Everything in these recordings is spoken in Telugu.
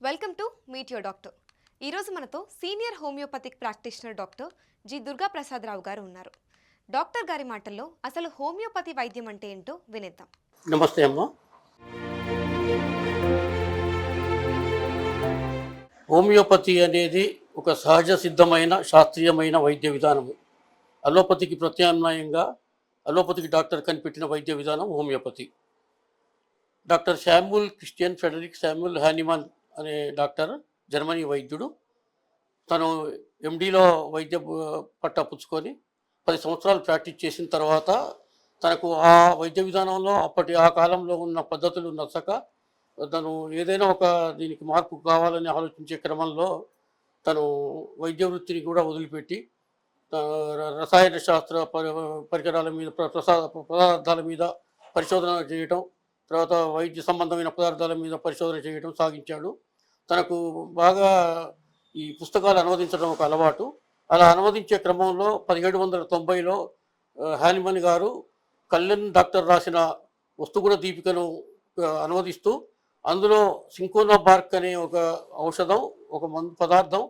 Welcome to meet your doctor. ఈరోజు మనతో senior homoeopathic practitioner doctor G Durga Prasadarao గారు ఉన్నారు. డాక్టర్ గారి మాటల్లో అసలు హోమియోపతి వైద్యం అంటే ఏంటో వినేద్దాం. నమస్తే అమ్మ. హోమియోపతి అనేది ఒక సహజ సిద్ధమైన శాస్త్రీయమైన వైద్య విధానము. అలోపతికి ప్రత్యామ్నాయంగా అలోపతికి డాక్టర్ కనిపెట్టిన వైద్య విధానం homeopathy. Doctor Samuel Christian Frederick Samuel Hahnemann అనే డాక్టర్, జర్మనీ వైద్యుడు. తను ఎండీలో వైద్య పట్టా పుచ్చుకొని 10 సంవత్సరాలు ప్రాక్టీస్ చేసిన తర్వాత తనకు ఆ వైద్య విధానంలో ఆ కాలంలో ఉన్న పద్ధతులు నచ్చక తను ఏదైనా ఒక దీనికి మార్పు కావాలని ఆలోచించే క్రమంలో తను వైద్య వృత్తిని కూడా వదిలిపెట్టి రసాయన శాస్త్ర పరికరాల మీద పదార్థాల మీద పరిశోధన చేయటం, తర్వాత వైద్య సంబంధమైన పదార్థాల మీద పరిశోధన చేయడం సాగించాడు. తనకు బాగా ఈ పుస్తకాలు అనువదించడం ఒక అలవాటు. అలా అనువదించే క్రమంలో 1790లో హానిమన్ గారు కల్లెన్ డాక్టర్ రాసిన వస్తుగుణ దీపికను అనువదిస్తూ అందులో సింకోనా బార్క్ అనే ఒక ఔషధం, ఒక పదార్థం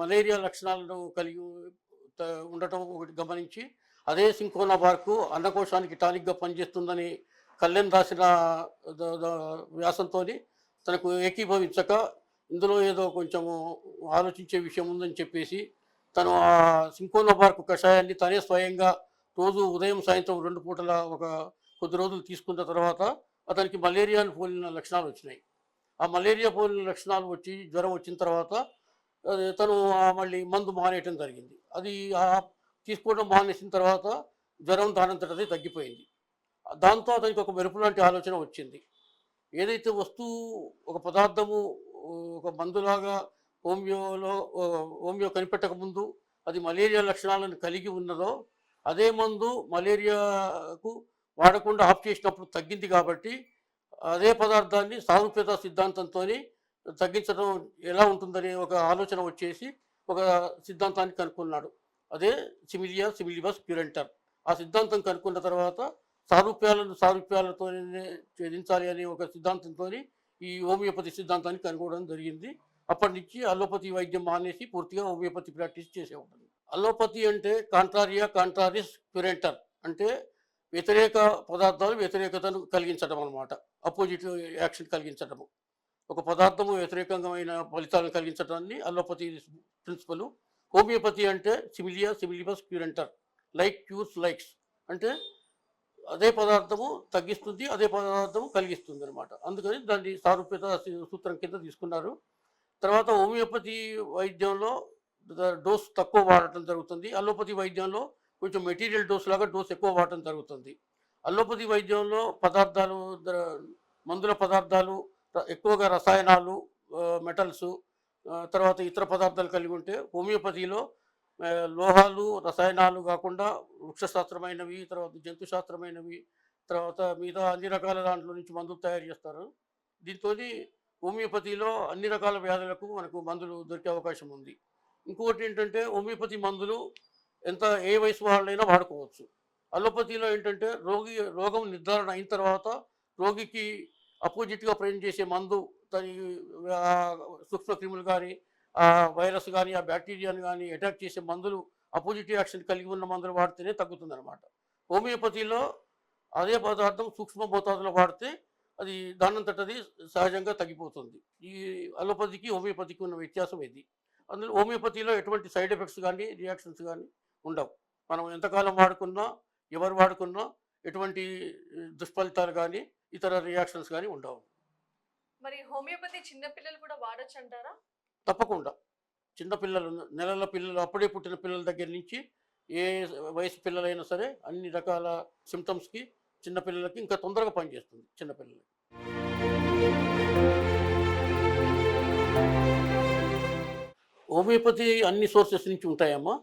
మలేరియా లక్షణాలను కలిగి ఉండటం ఒకటి గమనించి, అదే సింకోనా బార్కు అన్నకోశానికి టానిక్గా పనిచేస్తుందని కల్లెన్ రాసిన వ్యాసంతో తనకు ఏకీభవించక ఇందులో ఏదో కొంచెము ఆలోచించే విషయం ఉందని చెప్పేసి తను ఆ సింకోనా బార్క్ కషాయాన్ని తనే స్వయంగా రోజు ఉదయం సాయంత్రం 2 పూటల ఒక కొద్ది రోజులు తీసుకున్న తర్వాత అతనికి మలేరియాను పోలిన లక్షణాలు వచ్చినాయి. ఆ మలేరియా పోలిన లక్షణాలు వచ్చి జ్వరం వచ్చిన తర్వాత తను మళ్ళీ మందు మానేయటం జరిగింది. అది తీసుకోవడం మానేసిన తర్వాత జ్వరం దానంతటదే తగ్గిపోయింది. దాంతో అతనికి ఒక మెరుపు లాంటి ఆలోచన వచ్చింది. ఏదైతే వస్తువు ఒక పదార్థము ఒక మందులాగా హోమియో కనిపెట్టక ముందు అది మలేరియా లక్షణాలను కలిగి ఉన్నదో, అదే మందు మలేరియాకు వాడకుండా ఆఫ్ చేసినప్పుడు తగ్గింది కాబట్టి అదే పదార్థాన్ని సారూప్యత సిద్ధాంతంతో తగ్గించడం ఎలా ఉంటుందనే ఒక ఆలోచన వచ్చేసి ఒక సిద్ధాంతాన్ని కనుక్కున్నాడు. అదే సిమిలిబస్ క్యూరెంటర్. ఆ సిద్ధాంతం కనుక్కున్న తర్వాత సారూప్యాలతో ఛేదించాలి అనే ఒక సిద్ధాంతంతో ఈ హోమియోపతి సిద్ధాంతాన్ని కనుక్కోవడం జరిగింది. అప్పటి నుంచి అలోపతి వైద్యం మానేసి పూర్తిగా హోమియోపతి ప్రాక్టీస్ చేసే ఉంటుంది. అలోపతి అంటే కాంట్రారిస్ క్యూరెంటర్, అంటే వ్యతిరేక పదార్థాలు వ్యతిరేకతను కలిగించడం అన్నమాట. అపోజిట్ యాక్షన్ కలిగించడము. ఒక పదార్థము వ్యతిరేకమైన ఫలితాలను కలిగించడాన్ని అలోపతి ప్రిన్సిపల్. హోమియోపతి అంటే similibus curentur, like cures likes, అంటే అదే పదార్థము తగ్గిస్తుంది, అదే పదార్థము కలిగిస్తుంది అనమాట. అందుకని దాన్ని సారూప్యత సూత్రం కింద తీసుకున్నారు. తర్వాత హోమియోపతి వైద్యంలో డోస్ తక్కువ వాడటం జరుగుతుంది. అలోపతి వైద్యంలో కొంచెం మెటీరియల్ డోస్ లాగా డోస్ ఎక్కువ వాడటం జరుగుతుంది. అలోపతి వైద్యంలో మందుల పదార్థాలు ఎక్కువగా రసాయనాలు, మెటల్స్, తర్వాత ఇతర పదార్థాలు కలిగి ఉంటే, హోమియోపతిలో లోహాలు రసాయనాలు కాకుండా వృక్షశాస్త్రమైనవి, తర్వాత జంతుశాస్త్రమైనవి, తర్వాత మిగతా అన్ని రకాల దాంట్లో నుంచి మందులు తయారు చేస్తారు. దీంతో హోమియోపతిలో అన్ని రకాల వ్యాధులకు మనకు మందులు దొరికే అవకాశం ఉంది. ఇంకొకటి ఏంటంటే, హోమియోపతి మందులు ఏ వయసు వాళ్ళైనా వాడుకోవచ్చు. అలోపతిలో ఏంటంటే రోగం నిర్ధారణ అయిన తర్వాత రోగికి అపోజిట్గా పనిచేసే మందు, దాని సూక్ష్మక్రిములు కానీ, ఆ వైరస్ కానీ, ఆ బ్యాక్టీరియాని కానీ అటాక్ చేసే మందులు, అపోజిట్ యాక్షన్ కలిగి ఉన్న మందులు వాడితేనే తగ్గుతుందన్నమాట. హోమియోపతిలో అదే పదార్థం సూక్ష్మ మోతాదులో వాడితే అది దానంతటది సహజంగా తగ్గిపోతుంది. ఈ అలోపతికి హోమియోపతికి ఉన్న వ్యత్యాసం ఇది. అందులో హోమియోపతిలో ఎటువంటి సైడ్ ఎఫెక్ట్స్ కానీ రియాక్షన్స్ కానీ ఉండవు. మనం ఎంతకాలం వాడుకున్నా, ఎవరు వాడుకున్నా ఎటువంటి దుష్ఫలితాలు కానీ ఇతర రియాక్షన్స్ కానీ ఉండవు. మరి హోమియోపతి చిన్నపిల్లలు కూడా వాడచ్చు అంటారా? తప్పకుండా. చిన్నపిల్లలు, నెలల పిల్లలు, అప్పుడే పుట్టిన పిల్లల దగ్గర నుంచి ఏ వయసు పిల్లలైనా సరే అన్ని రకాల సిమ్టమ్స్కి చిన్నపిల్లలకి ఇంకా తొందరగా పనిచేస్తుంది. చిన్నపిల్లలకి హోమియోపతి అన్ని సోర్సెస్ నుంచి ఉంటాయమ్మా.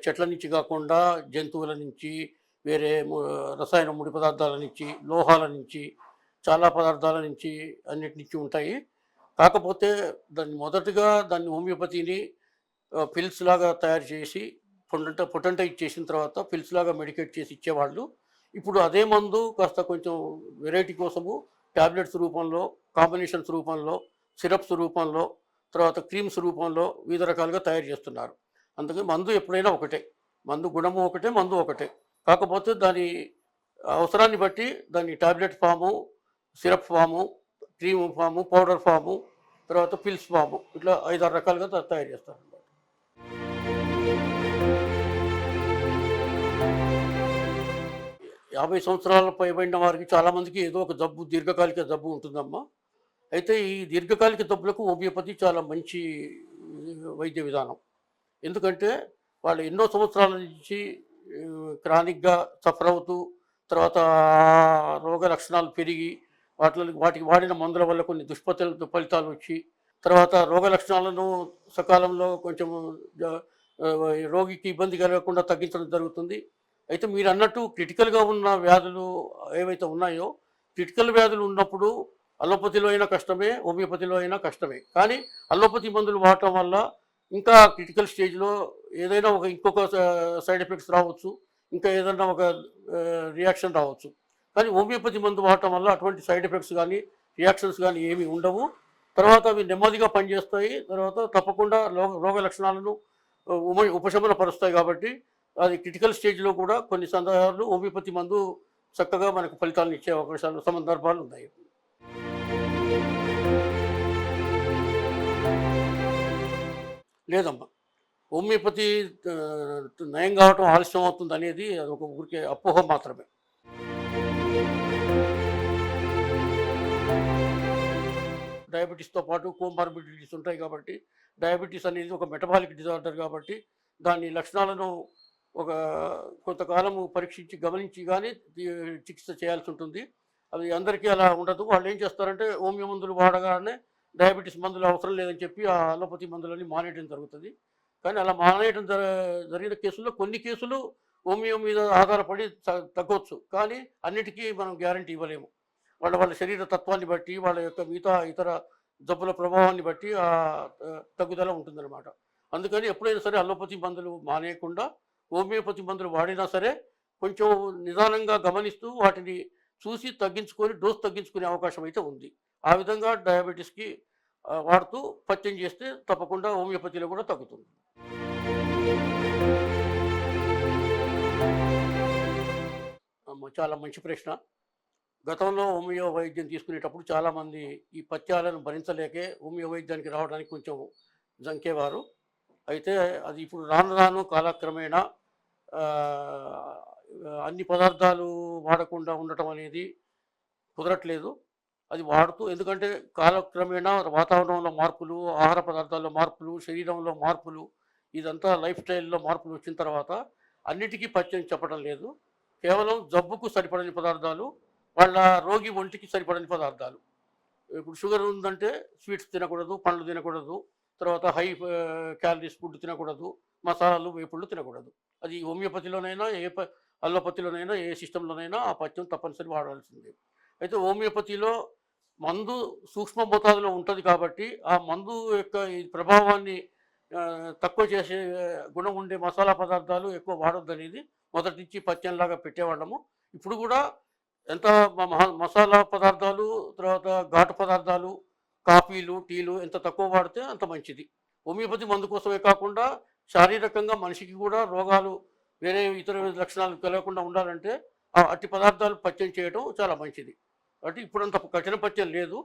చెట్ల నుంచి కాకుండా జంతువుల నుంచి, వేరే రసాయన ముడి పదార్థాల నుంచి, లోహాల నుంచి, చాలా పదార్థాల నుంచి, అన్నిటి నుంచి ఉంటాయి. కాకపోతే మొదటగా దాన్ని హోమియోపతిని పిల్స్ లాగా తయారు చేసి పొటెంటైజ్ చేసిన తర్వాత పిల్స్ లాగా మెడికేట్ చేసి ఇచ్చేవాళ్ళు. ఇప్పుడు అదే మందు కాస్త కొంచెం వెరైటీ కోసము ట్యాబ్లెట్స్ రూపంలో, కాంబినేషన్స్ రూపంలో, సిరప్స్ రూపంలో, తర్వాత క్రీమ్స్ రూపంలో వివిధ రకాలుగా తయారు చేస్తున్నారు. అందుకని మందు ఎప్పుడైనా ఒకటే, మందు గుణము ఒకటే, మందు ఒకటే. కాకపోతే దాని అవసరాన్ని బట్టి దాన్ని tablet form, syrup form, cream form, powder form, తర్వాత పిల్స్ ఫాము, ఇట్లా 5, 6 రకాలుగా తయారు చేస్తారు. 50 సంవత్సరాల పైబడిన వారికి చాలామందికి ఏదో ఒక జబ్బు, దీర్ఘకాలిక జబ్బు ఉంటుందమ్మా. అయితే ఈ దీర్ఘకాలిక జబ్బులకు హోమియోపతి చాలా మంచి వైద్య విధానం. ఎందుకంటే వాళ్ళు ఎన్నో సంవత్సరాల నుంచి క్రానిక్గా సఫర్ అవుతూ, తర్వాత రోగ లక్షణాలు పెరిగి వాటికి వాడిన మందుల వల్ల కొన్ని ఫలితాలు వచ్చి, తర్వాత రోగ లక్షణాలను సకాలంలో కొంచెం రోగికి ఇబ్బంది కలగకుండా తగ్గించడం జరుగుతుంది. అయితే మీరు అన్నట్టు క్రిటికల్గా ఉన్న వ్యాధులు ఏవైతే ఉన్నాయో, క్రిటికల్ వ్యాధులు ఉన్నప్పుడు అలోపతిలో అయినా కష్టమే, హోమియోపతిలో అయినా కష్టమే. కానీ అలోపతి మందులు వాడటం వల్ల ఇంకా క్రిటికల్ స్టేజ్లో ఏదైనా ఇంకొక సైడ్ ఎఫెక్ట్స్ రావచ్చు, ఇంకా ఏదైనా ఒక రియాక్షన్ రావచ్చు. కానీ హోమియోపతి మందు వాడటం వల్ల అటువంటి సైడ్ ఎఫెక్ట్స్ కానీ, రియాక్షన్స్ కానీ ఏమీ ఉండవు. తర్వాత అవి నెమ్మదిగా పనిచేస్తాయి. తర్వాత తప్పకుండా రోగ లక్షణాలను ఉపశమన పరుస్తాయి. కాబట్టి అది క్రిటికల్ స్టేజ్లో కూడా కొన్ని సందర్భాలు హోమియోపతి మందు చక్కగా మనకు ఫలితాలను ఇచ్చే సందర్భాలు ఉన్నాయి. లేదమ్మా, హోమియోపతి నయం కావటం ఆలస్యం అవుతుంది అనేది అది ఒక ఊరికే అపోహ మాత్రమే. డయాబెటీస్తో పాటు కోమార్బిడిటీస్ ఉంటాయి కాబట్టి, డయాబెటీస్ అనేది ఒక మెటబాలిక్ డిజార్డర్ కాబట్టి దాని లక్షణాలను ఒక కొంతకాలము పరీక్షించి గమనించి కానీ చికిత్స చేయాల్సి ఉంటుంది. అది అందరికీ అలా ఉండదు. వాళ్ళు ఏం చేస్తారంటే హోమియో మందులు వాడగానే డయాబెటీస్ మందులు అవసరం లేదని చెప్పి ఆ అలోపతి మందులని మానేయడం జరుగుతుంది. కానీ అలా మానేయడం జరిగిన కేసుల్లో కొన్ని కేసులు హోమియో మీద ఆధారపడి తగ్గవచ్చు. కానీ అన్నిటికీ మనం గ్యారంటీ ఇవ్వలేము. వాళ్ళ శరీర తత్వాన్ని బట్టి, వాళ్ళ యొక్క మిగతా ఇతర జబ్బుల ప్రభావాన్ని బట్టి ఆ తగ్గుదల ఉంటుందన్నమాట. అందుకని ఎప్పుడైనా సరే అలోపతి మందులు మానేయకుండా హోమియోపతి మందులు వాడినా సరే కొంచెం నిదానంగా గమనిస్తూ వాటిని చూసి తగ్గించుకొని డోస్ తగ్గించుకునే అవకాశం అయితే ఉంది. ఆ విధంగా డయాబెటీస్కి వాడుతూ పథ్యం చేస్తే తప్పకుండా హోమియోపతిలో కూడా తగ్గుతుంది. చాలా మంచి ప్రశ్న. గతంలో హోమియో వైద్యం తీసుకునేటప్పుడు చాలామంది ఈ పథ్యాలను భరించలేకే హోమియో వైద్యానికి రావడానికి కొంచెం జంకేవారు. అయితే అది ఇప్పుడు రాను రాను కాలక్రమేణా అన్ని పదార్థాలు వాడకుండా ఉండటం అనేది కుదరట్లేదు. అది వాడుతూ, ఎందుకంటే కాలక్రమేణా వాతావరణంలో మార్పులు, ఆహార పదార్థాల్లో మార్పులు, శరీరంలో మార్పులు, ఇదంతా లైఫ్ స్టైల్లో మార్పులు వచ్చిన తర్వాత అన్నిటికీ పథ్యం చెప్పడం లేదు. కేవలం జబ్బుకు సరిపడని పదార్థాలు, వాళ్ళ రోగి ఒంటికి సరిపడని పదార్థాలు. ఇప్పుడు షుగర్ ఉందంటే స్వీట్స్ తినకూడదు, పండ్లు తినకూడదు, తర్వాత హై క్యాలరీస్ ఫుడ్ తినకూడదు, మసాలాలు, వేపుళ్ళు తినకూడదు. అది హోమియోపతిలోనైనా అలోపతిలోనైనా ఏ సిస్టంలోనైనా ఆ పథ్యం తప్పనిసరి వాడాల్సిందే. అయితే హోమియోపతిలో మందు సూక్ష్మ మోతాదులో ఉంటుంది కాబట్టి ఆ మందు యొక్క ఈ ప్రభావాన్ని తక్కువ చేసే గుణం ఉండే మసాలా పదార్థాలు ఎక్కువ వాడొద్దు అనేది మొదటి నుంచి పథ్యంలాగా పెట్టేవాళ్ళము. ఇప్పుడు కూడా ఎంత మసాలా పదార్థాలు, తర్వాత ఘాటు పదార్థాలు, కాఫీలు, టీలు ఎంత తక్కువ వాడితే అంత మంచిది. హోమియోపతి మందు కోసమే కాకుండా శారీరకంగా మనిషికి కూడా రోగాలు, వేరే ఇతర లక్షణాలు కలగకుండా ఉండాలంటే అట్టి పదార్థాలు పథ్యం చేయడం చాలా మంచిది. కాబట్టి ఇప్పుడంత కఠిన పథ్యం లేదు.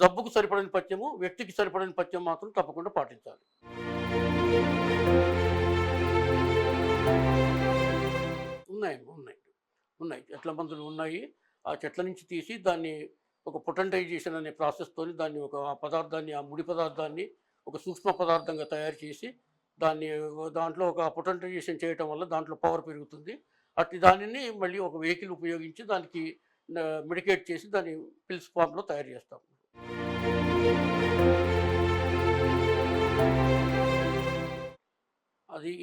జబ్బుకు సరిపడిన పథ్యము, వ్యక్తికి సరిపడిన పథ్యం మాత్రం తప్పకుండా పాటించాలి. ఉన్నాయి ఉన్నాయి ఉన్నాయి చెట్ల మందులు ఉన్నాయి. ఆ చెట్ల నుంచి తీసి దాన్ని ఒక పొటెంటైజేషన్ అనే ప్రాసెస్తోని దాన్ని ఆ పదార్థాన్ని, ఆ ముడి పదార్థాన్ని ఒక సూక్ష్మ పదార్థంగా తయారు చేసి దాంట్లో ఒక పొటెంటైజేషన్ చేయటం వల్ల దాంట్లో పవర్ పెరుగుతుంది. అట్టి దానిని మళ్ళీ ఒక వెహికల్ ఉపయోగించి దానికి మెడికేట్ చేసి దాన్ని పిల్స్ ఫామ్లో తయారు చేస్తాం.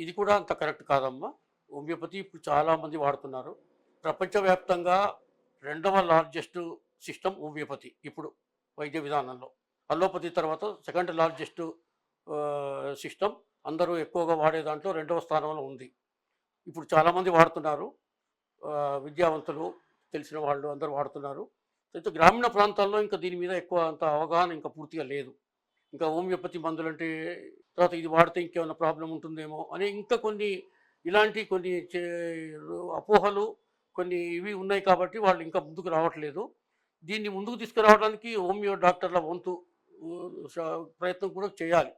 ఇది కూడా అంత కరెక్ట్ కాదమ్మా. హోమియోపతి ఇప్పుడు చాలామంది వాడుతున్నారు. ప్రపంచవ్యాప్తంగా 2వ లార్జెస్ట్ సిస్టమ్ హోమియోపతి ఇప్పుడు వైద్య విధానంలో. అలోపతి తర్వాత 2nd లార్జెస్ట్ సిస్టమ్. అందరూ ఎక్కువగా వాడే దాంట్లో 2వ స్థానంలో ఉంది. ఇప్పుడు చాలామంది వాడుతున్నారు. విద్యావంతులు, తెలిసిన వాళ్ళు అందరూ వాడుతున్నారు. అయితే గ్రామీణ ప్రాంతాల్లో ఇంకా దీని మీద ఎక్కువ అంత అవగాహన ఇంకా పూర్తిగా లేదు. ఇంకా హోమియోపతి మందులంటే తర్వాత ఇది వాడితే ఇంకేమైనా ప్రాబ్లమ్ ఉంటుందేమో అని ఇంకా కొన్ని ఇలాంటి కొన్ని అపోహలు కొన్ని ఇవి ఉన్నాయి కాబట్టి వాళ్ళు ఇంకా ముందుకు రావట్లేదు. దీన్ని ముందుకు తీసుకురావడానికి హోమియో డాక్టర్ల వంతు ఉ, ప్రయత్నం కూడా చేయాలి.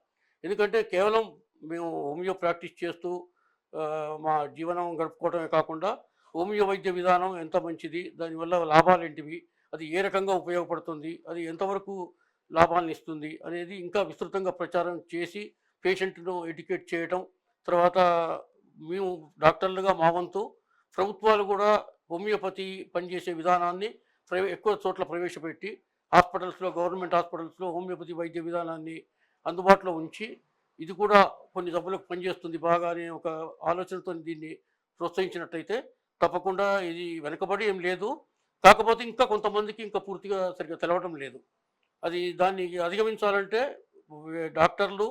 ఎందుకంటే కేవలం మేము హోమియో ప్రాక్టీస్ చేస్తూ మా జీవనం గడుపుకోవడమే కాకుండా హోమియో వైద్య విధానం ఎంత మంచిది, దానివల్ల లాభాలు ఏంటివి, అది ఏ రకంగా ఉపయోగపడుతుంది, అది ఎంతవరకు లాభాలను ఇస్తుంది అనేది ఇంకా విస్తృతంగా ప్రచారం చేసి పేషెంట్ను ఎడ్యుకేట్ చేయటం. తర్వాత మేము డాక్టర్లుగా మా వంతు ప్రభుత్వాలు కూడా హోమియోపతి పనిచేసే విధానాన్ని ఎక్కువ చోట్ల ప్రవేశపెట్టి హాస్పిటల్స్లో, గవర్నమెంట్ హాస్పిటల్స్లో హోమియోపతి వైద్య విధానాన్ని అందుబాటులో ఉంచి ఇది కూడా కొన్ని జబ్బులకు పనిచేస్తుంది బాగా అనే ఒక ఆలోచనతో దీన్ని ప్రోత్సహించినట్టయితే తప్పకుండా ఇది వెనకబడి ఏం లేదు. కాకపోతే ఇంకా కొంతమందికి ఇంకా పూర్తిగా సరిగ్గా తెలవడం లేదు. అది దాన్ని అధిగమించాలంటే డాక్టర్లు,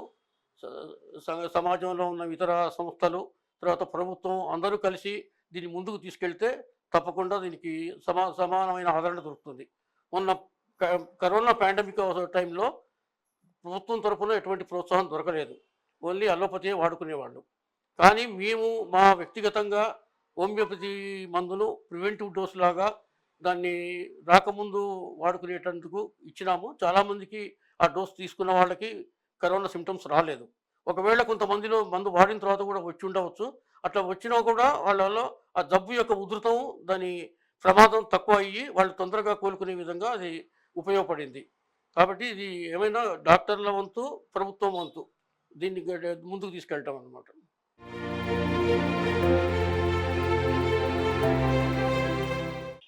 సమాజంలో ఉన్న ఇతర సంస్థలు, తర్వాత ప్రభుత్వం అందరూ కలిసి దీన్ని ముందుకు తీసుకెళ్తే తప్పకుండా దీనికి సమానమైన ఆదరణ దొరుకుతుంది. మొన్న కరోనా పాండమిక్ టైంలో ప్రభుత్వం తరఫున ఎటువంటి ప్రోత్సాహం దొరకలేదు. ఓన్లీ అలోపతియే వాడుకునేవాళ్ళు. కానీ మేము మా వ్యక్తిగతంగా హోమియోపతి మందును ప్రివెంటివ్ డోస్ లాగా దాన్ని రాకముందు వాడుకునేటందుకు ఇచ్చినాము. చాలామందికి ఆ డోస్ తీసుకున్న వాళ్ళకి కరోనా సిమ్టమ్స్ రాలేదు. ఒకవేళ కొంతమందిలో మందు వాడిన తర్వాత కూడా వచ్చి ఉండవచ్చు. అట్లా వచ్చినా కూడా వాళ్ళలో ఆ జబ్బు యొక్క ఉధృతం, దాని ప్రమాదం తక్కువ అయ్యి వాళ్ళు తొందరగా కోలుకునే విధంగా అది ఉపయోగపడింది. కాబట్టి ఇది ఏమైనా డాక్టర్ల వంతు, ప్రభుత్వం వంతు దీన్ని ముందుకు తీసుకెళ్ళటం అన్నమాట.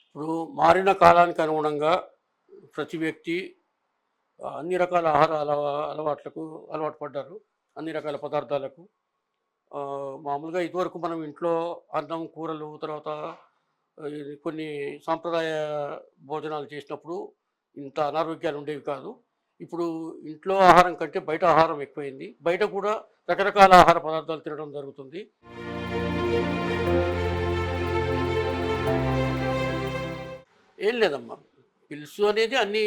ఇప్పుడు మారిన కాలానికి అనుగుణంగా ప్రతి వ్యక్తి అన్ని రకాల ఆహార అలవాట్లకు అలవాటు పడ్డారు. అన్ని రకాల పదార్థాలకు. మామూలుగా ఇదివరకు మనం ఇంట్లో అన్నం, కూరలు, తర్వాత కొన్ని సాంప్రదాయ భోజనాలు చేసినప్పుడు ఇంత అనారోగ్యాలు ఉండేవి కాదు. ఇప్పుడు ఇంట్లో ఆహారం కంటే బయట ఆహారం ఎక్కువైంది. బయట కూడా రకరకాల ఆహార పదార్థాలు తినడం జరుగుతుంది. ఏం లేదమ్మా, పిల్స్ అనేది అన్ని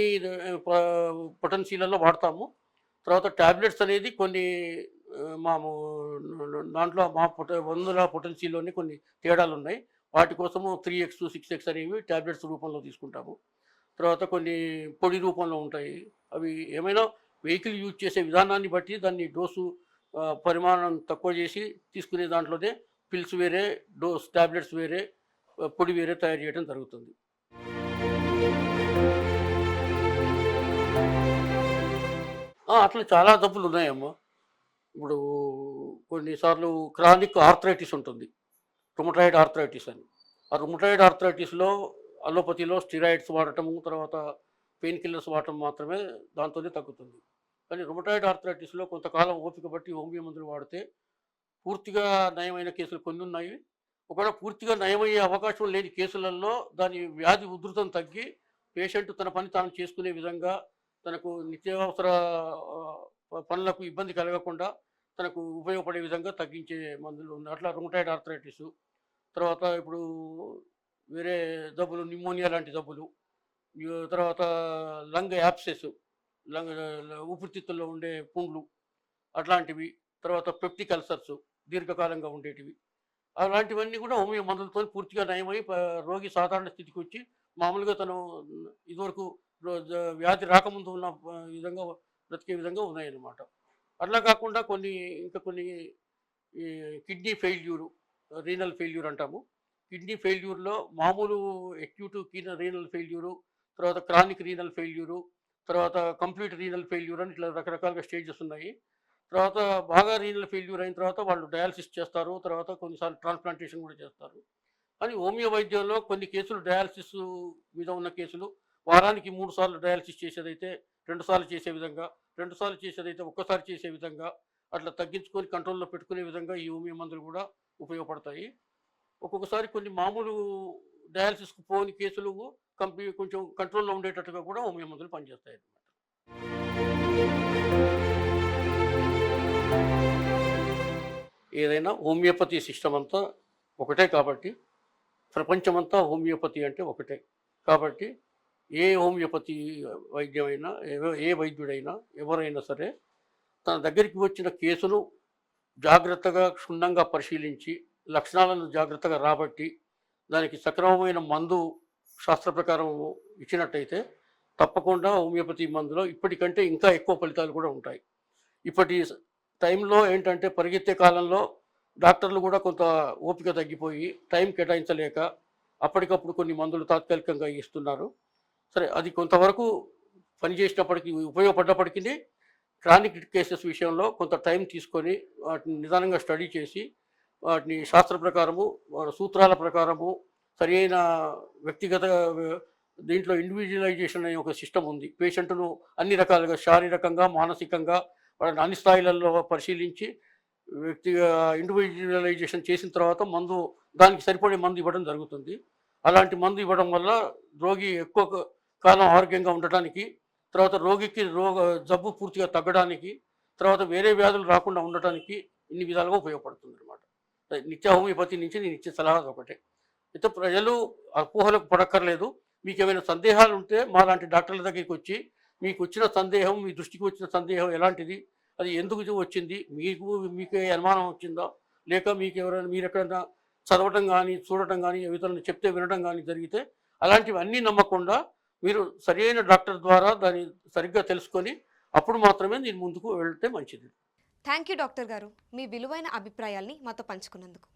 పొటెన్సీలలో వాడతాము. తర్వాత ట్యాబ్లెట్స్ అనేది కొన్ని మాము దాంట్లో వందల పొటెన్సీలోనే కొన్ని తేడాలు ఉన్నాయి. వాటి కోసము 3x 6x అనేవి ట్యాబ్లెట్స్ రూపంలో తీసుకుంటాము. తర్వాత కొన్ని పొడి రూపంలో ఉంటాయి. అవి ఏమైనా వెహికల్ యూజ్ చేసే విధానాన్ని బట్టి దాన్ని డోసు పరిమాణం తక్కువ చేసి తీసుకునే దాంట్లోనే పిల్స్ వేరే, డోస్ ట్యాబ్లెట్స్ వేరే, పొడి వేరే తయారు చేయడం జరుగుతుంది. అట్లా చాలా జబ్బులు ఉన్నాయమ్మా. ఇప్పుడు కొన్నిసార్లు క్రానిక్ ఆర్థరైటిస్ ఉంటుంది, రుమటాయిడ్ ఆర్థరైటిస్ అని. ఆ రుమటాయిడ్ ఆర్థరైటిస్లో అలోపతిలో స్టిరాయిడ్స్ వాడటము, తర్వాత పెయిన్ కిల్లర్స్ వాడటం మాత్రమే దాంతోనే తగ్గుతుంది. కానీ రుమటాయిడ్ ఆర్థరైటిస్లో కొంతకాలం ఓపిక బట్టి హోమియో మందులు వాడితే పూర్తిగా నయమైన కేసులు కొన్ని ఉన్నాయి. ఒకవేళ పూర్తిగా నయమయ్యే అవకాశం లేని కేసులలో దాని వ్యాధి ఉధృతం తగ్గి పేషెంట్ తన పని తాను చేసుకునే విధంగా, తనకు నిత్యావసర పనులకు ఇబ్బంది కలగకుండా తనకు ఉపయోగపడే విధంగా తగ్గించే మందులు ఉన్నాయి. అట్లా రుమటాయిడ్ ఆర్థరైటిస్. తర్వాత ఇప్పుడు వేరే జబ్బులు, నిమోనియా లాంటి జబ్బులు, తర్వాత లంగ్ యాప్సెస్, లంగ్ ఊపిరితిత్తుల్లో ఉండే పుండ్లు అట్లాంటివి, తర్వాత పెప్టిక్ అల్సర్స్ దీర్ఘకాలంగా ఉండేటివి, అలాంటివన్నీ కూడా హోమియో మందులతో పూర్తిగా నయమై రోగి సాధారణ స్థితికి వచ్చి మామూలుగా తను ఇదివరకు వ్యాధి రాకముందు ఉన్న విధంగా బ్రతికే విధంగా ఉన్నాయన్నమాట. అట్లా కాకుండా ఇంకా కొన్ని ఈ కిడ్నీ ఫెయిల్యూరు, రీనల్ ఫెయిల్యూర్ అంటాము. కిడ్నీ ఫెయిల్యూర్లో మామూలు అక్యూట్ రీనల్ ఫెయిల్యూరు, తర్వాత క్రానిక్ రీనల్ ఫెయిల్యూరు, తర్వాత కంప్లీట్ రీనల్ ఫెయిల్యూర్ అని ఇట్లా రకరకాలుగా స్టేజెస్ ఉన్నాయి. తర్వాత బాగా రీనల్ ఫెయిల్యూర్ అయిన తర్వాత వాళ్ళు డయాలసిస్ చేస్తారు. తర్వాత కొన్నిసార్లు ట్రాన్స్ప్లాంటేషన్ కూడా చేస్తారు. కానీ హోమియో వైద్యంలో కొన్ని కేసులు డయాలసిస్ మీద ఉన్న కేసులు వారానికి 3 సార్లు డయాలసిస్ చేసేదైతే 2 సార్లు చేసే విధంగా, 2 సార్లు చేసేదైతే ఒక్కసారి చేసే విధంగా, అట్లా తగ్గించుకొని కంట్రోల్లో పెట్టుకునే విధంగా ఈ హోమియో మందులు కూడా ఉపయోగపడతాయి. ఒక్కొక్కసారి కొన్ని మామూలు డయాలసిస్కు పోని కేసులు కొంచెం కంట్రోల్లో ఉండేటట్టుగా కూడా హోమియో మందులు పనిచేస్తాయి అన్నమాట. ఏదైనా హోమియోపతి సిస్టమ్ అంతా ఒకటే కాబట్టి, ప్రపంచమంతా హోమియోపతి అంటే ఒకటే కాబట్టి ఏ హోమియోపతి వైద్యమైనా ఏ వైద్యుడైనా ఎవరైనా సరే తన దగ్గరికి వచ్చిన కేసును జాగ్రత్తగా క్షుణ్ణంగా పరిశీలించి లక్షణాలను జాగ్రత్తగా రాబట్టి దానికి సక్రమమైన మందు శాస్త్ర ప్రకారం ఇచ్చినట్టయితే తప్పకుండా హోమియోపతి మందులో ఇప్పటికంటే ఇంకా ఎక్కువ ఫలితాలు కూడా ఉంటాయి. ఇప్పటి టైంలో ఏంటంటే పరిగెత్తే కాలంలో డాక్టర్లు కూడా కొంత ఓపిక తగ్గిపోయి టైం కేటాయించలేక అప్పటికప్పుడు కొన్ని మందులు తాత్కాలికంగా ఇస్తున్నారు. సరే, అది కొంతవరకు పనిచేసినప్పటికీ ఉపయోగపడ్డప్పటికీ క్రానిక్ కేసెస్ విషయంలో కొంత టైం తీసుకొని వాటిని నిదానంగా స్టడీ చేసి వాటిని శాస్త్ర ప్రకారము సూత్రాల ప్రకారము సరి అయిన వ్యక్తిగత దీంట్లో ఇండివిజువలైజేషన్ అనే ఒక సిస్టమ్ ఉంది. పేషెంట్ను అన్ని రకాలుగా శారీరకంగా మానసికంగా వాళ్ళని అన్ని స్థాయిలలో పరిశీలించి వ్యక్తిగా ఇండివిజువలైజేషన్ చేసిన తర్వాత మందు దానికి సరిపడే మందు ఇవ్వడం జరుగుతుంది. అలాంటి మందు ఇవ్వడం వల్ల రోగి ఎక్కువ కాలం ఆరోగ్యంగా ఉండటానికి, తర్వాత రోగికి జబ్బు పూర్తిగా తగ్గడానికి, తర్వాత వేరే వ్యాధులు రాకుండా ఉండటానికి ఇన్ని విధాలుగా ఉపయోగపడుతుంది అనమాట. నిత్య హోమియోపతి నుంచి నేను ఇచ్చే సలహా ఒకటే. అయితే ప్రజలు అపోహలకు పడక్కర్లేదు. మీకు ఏమైనా సందేహాలు ఉంటే మా లాంటి డాక్టర్ల దగ్గరికి వచ్చి మీకు వచ్చిన సందేహం, మీ దృష్టికి వచ్చిన సందేహం ఎలాంటిది, అది ఎందుకు వచ్చింది, మీకు అనుమానం వచ్చిందా, లేక మీకు ఎవరైనా మీరు ఎక్కడైనా చదవటం కానీ చూడటం కానీ ఇతరులను చెప్తే వినడం కానీ జరిగితే అలాంటివి అన్నీ నమ్మకుండా మీరు సరైన డాక్టర్ ద్వారా దాన్ని సరిగ్గా తెలుసుకొని అప్పుడు మాత్రమే నేను ముందుకు వెళ్తే మంచిది. థ్యాంక్ యూ డాక్టర్ గారు, మీ విలువైన అభిప్రాయాల్ని మాతో పంచుకున్నందుకు.